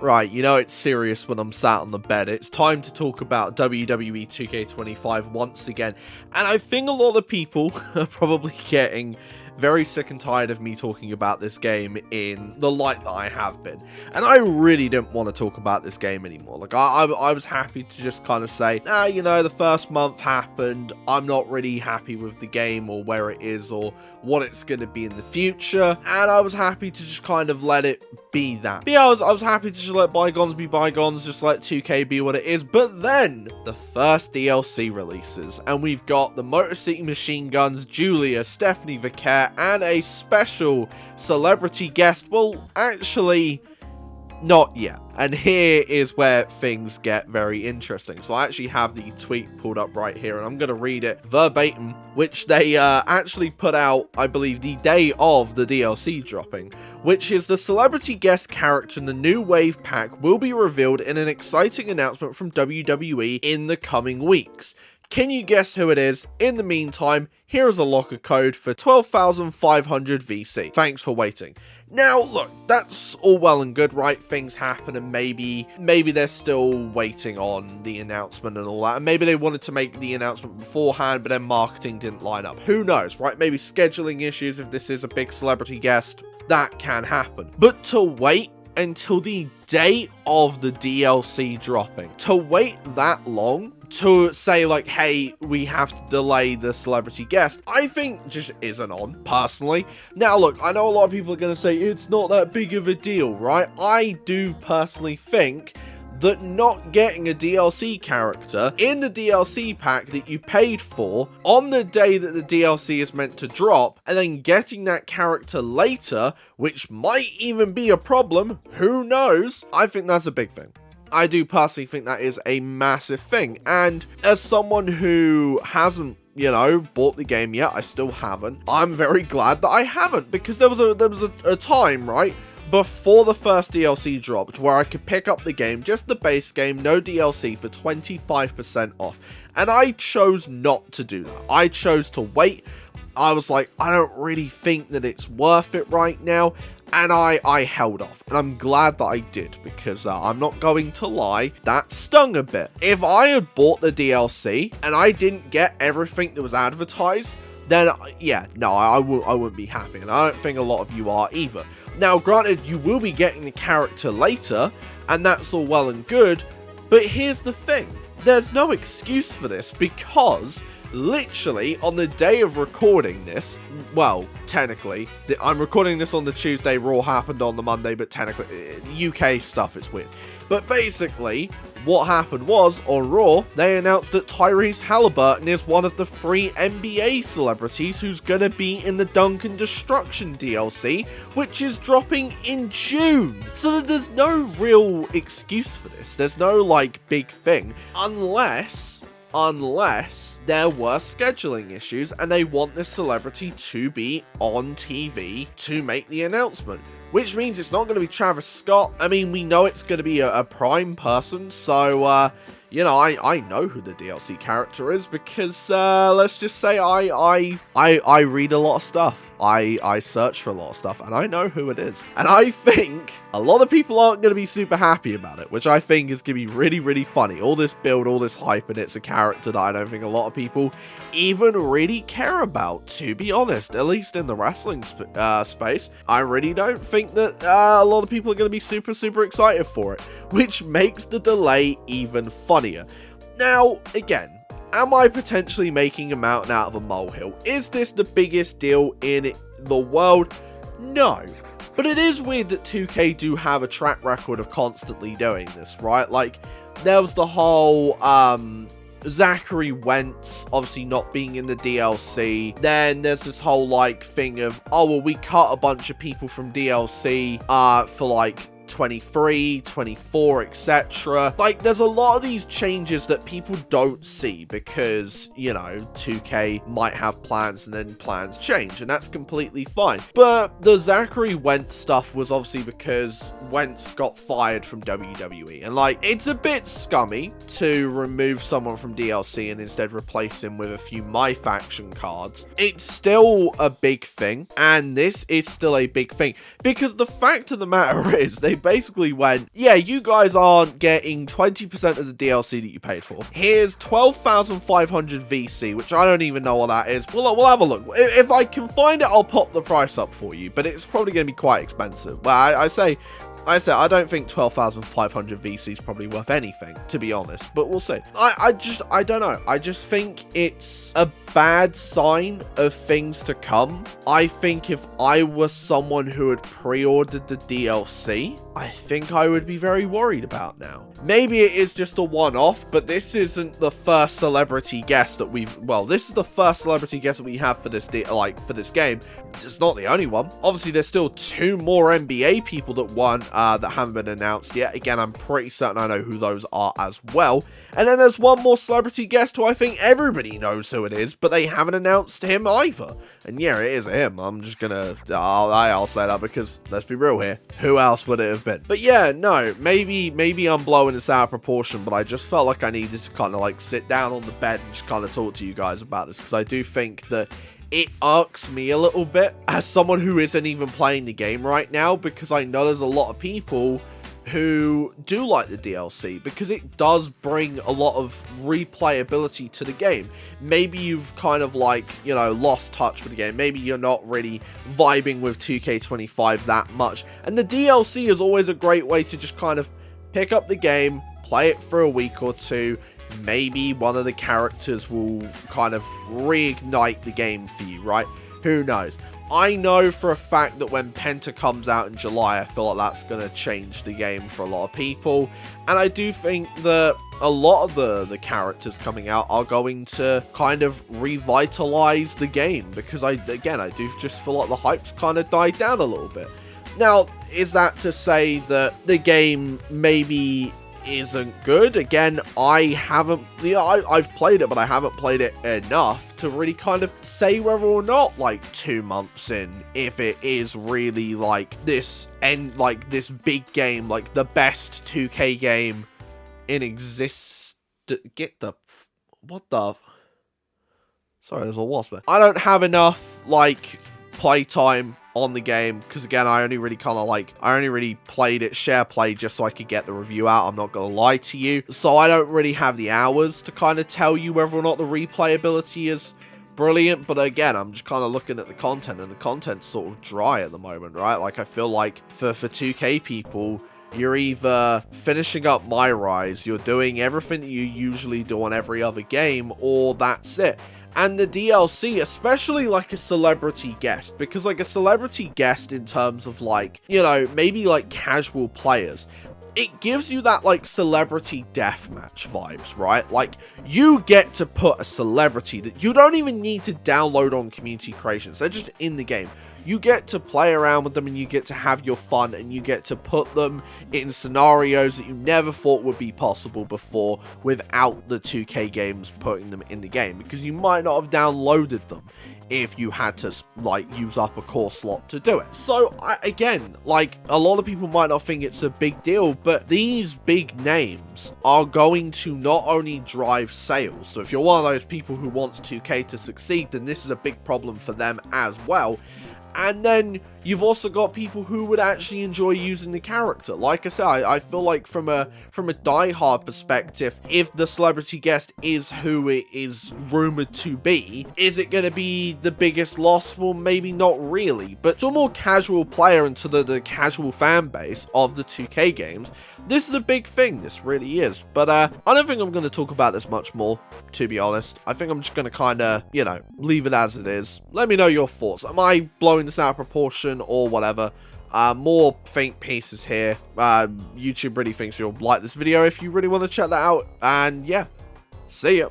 Right, you know it's serious when I'm sat on the bed. It's time to talk about WWE 2K25 once again. And I think a lot of people are probably getting very sick and tired of me talking about this game in the light that I have been. And I really didn't want to talk about this game anymore. Like, I was happy to just kind of say, you know, the first month happened. I'm not really happy with the game or where it is or what it's going to be in the future. And I was happy to just kind of let it be that. But yeah, I was happy to just let bygones be bygones, just let 2K be what it is. But then the first DLC releases, and we've got the Motor City Machine Guns, Giulia, Stephanie Vaquer, and a special celebrity guest. Well, actually, not yet. And here is where things get very interesting. So I actually have the tweet pulled up right here, and I'm going to read it verbatim, which they actually put out, I believe, the day of the DLC dropping, which is the celebrity guest character in the new Wave pack will be revealed in an exciting announcement from WWE in the coming weeks. Can you guess who it is? In the meantime, here is a locker code for 12,500 VC. Thanks for waiting. Now, look, that's all well and good, right? Things happen, and maybe they're still waiting on the announcement and all that, and maybe they wanted to make the announcement beforehand, but then marketing didn't line up. Who knows, right? Maybe scheduling issues if this is a big celebrity guest. That can happen. But to wait until the day of the DLC dropping, to wait that long to say like, hey, we have to delay the celebrity guest, I think just isn't on, personally. Now look, I know a lot of people are going to say it's not that big of a deal, right? I do personally think that not getting a DLC character in the DLC pack that you paid for on the day that the DLC is meant to drop, and then getting that character later, which might even be a problem, who knows? I think that's a big thing. I do personally think that is a massive thing, and as someone who hasn't, you know, bought the game yet, I still haven't, I'm very glad that I haven't, because there was a time, right, before the first DLC dropped where I could pick up the game, just the base game, no DLC, for 25% off, and I chose not to do that. I chose to wait. I was like, I don't really think that it's worth it right now, and I held off, and I'm glad that I did, because I'm not going to lie, that stung a bit. If I had bought the DLC and I didn't get everything that was advertised, then yeah, no, I wouldn't be happy, and I don't think a lot of you are either. Now, granted, you will be getting the character later, and that's all well and good, but here's the thing. There's no excuse for this, because literally on the day of recording this, well, technically, I'm recording this on the Tuesday, Raw happened on the Monday, but technically, UK stuff, it's weird. But basically, what happened was, on Raw, they announced that Tyrese Halliburton is one of the 3 NBA celebrities who's gonna be in the Duncan Destruction DLC, which is dropping in June. So there's no real excuse for this. There's no, like, big thing. Unless there were scheduling issues and they want this celebrity to be on TV to make the announcement. Which means it's not going to be Travis Scott. I mean, we know it's going to be a Prime person, so, you know, I know who the DLC character is, because, let's just say I read a lot of stuff. I search for a lot of stuff, and I know who it is. And I think a lot of people aren't going to be super happy about it, which I think is going to be really, really funny. All this build, all this hype, and it's a character that I don't think a lot of people even really care about, to be honest, at least in the wrestling space. I really don't think that a lot of people are going to be super, super excited for it, which makes the delay even funnier. Now, again, am I potentially making a mountain out of a molehill? Is this the biggest deal in the world? No. But it is weird that 2K do have a track record of constantly doing this, right? Like, there was the whole, Zachary Wentz obviously not being in the DLC. Then there's this whole, like, thing of, oh, well, we cut a bunch of people from DLC, for, like, 23, 24, etc. Like, there's a lot of these changes that people don't see because, you know, 2K might have plans and then plans change, and that's completely fine. But the Zachary Wentz stuff was obviously because Wentz got fired from WWE, and like, it's a bit scummy to remove someone from DLC and instead replace him with a few My Faction cards. It's still a big thing, and this is still a big thing, because the fact of the matter is, they basically went, yeah, you guys aren't getting 20% of the DLC that you paid for. Here's 12,500 VC, which I don't even know what that is. We'll have a look. If I can find it, I'll pop the price up for you, but it's probably going to be quite expensive. Well, I say I don't think 12,500 VC is probably worth anything, to be honest, but we'll see. I don't know. I just think it's a bad sign of things to come. I think if I was someone who had pre-ordered the DLC, I think I would be very worried about now. Maybe it is just a one-off, but this isn't the first celebrity guest that this is the first celebrity guest that we have for this game. It's not the only one. Obviously, there's still 2 more NBA people that haven't been announced yet. Again, I'm pretty certain I know who those are as well. And then there's one more celebrity guest who I think everybody knows who it is, but they haven't announced him either. And yeah, it is him. I'm just gonna, I'll say that because let's be real here. Who else would it have been? But yeah, no, maybe I'm blowing this out of proportion, but I just felt like I needed to kind of like sit down on the bed and just kind of talk to you guys about this, because I do think that it irks me a little bit as someone who isn't even playing the game right now, because I know there's a lot of people who do like the DLC because it does bring a lot of replayability to the game. Maybe you've kind of like, you know, lost touch with the game. Maybe you're not really vibing with 2K25 that much. And the DLC is always a great way to just kind of pick up the game, play it for a week or two. Maybe one of the characters will kind of reignite the game for you, right? Who knows? I know for a fact that when Penta comes out in July, I feel like that's going to change the game for a lot of people. And I do think that a lot of the characters coming out are going to kind of revitalize the game, because I do just feel like the hype's kind of died down a little bit. Now, is that to say that the game maybe isn't good? Again, I've played it, but I haven't played it enough to really kind of say whether or not, like 2 months in, if it is really like this big game, like the best 2K game in existence. Sorry, there's a wasp there. I don't have enough like playtime on the game, because again, I only really played it share play just so I could get the review out. I'm not gonna lie to you, so I don't really have the hours to kind of tell you whether or not the replayability is brilliant. But again, I'm just kind of looking at the content, and the content's sort of dry at the moment, right? Like, I feel like for 2K people, you're either finishing up My Rise, you're doing everything that you usually do on every other game, or that's it. And the DLC, especially like a celebrity guest, because like a celebrity guest in terms of like, you know, maybe like casual players, it gives you that like celebrity deathmatch vibes, right? Like, you get to put a celebrity that you don't even need to download on community creations. They're just in the game. You get to play around with them, and you get to have your fun, and you get to put them in scenarios that you never thought would be possible before without the 2K games putting them in the game, because you might not have downloaded them if you had to like use up a core slot to do it. So again, like, a lot of people might not think it's a big deal, but these big names are going to not only drive sales. So if you're one of those people who wants 2K to succeed, then this is a big problem for them as well. And then you've also got people who would actually enjoy using the character. Like I said, I feel like from a die-hard perspective, if the celebrity guest is who it is rumored to be, is it going to be the biggest loss? Well, maybe not really. But to a more casual player and to the casual fan base of the 2K games, this is a big thing. This really is. But I don't think I'm going to talk about this much more, to be honest. I think I'm just going to kind of, you know, leave it as it is. Let me know your thoughts. Am I blowing this out of proportion or whatever? More think pieces here. YouTube really thinks you'll like this video if you really want to check that out. And yeah, see ya.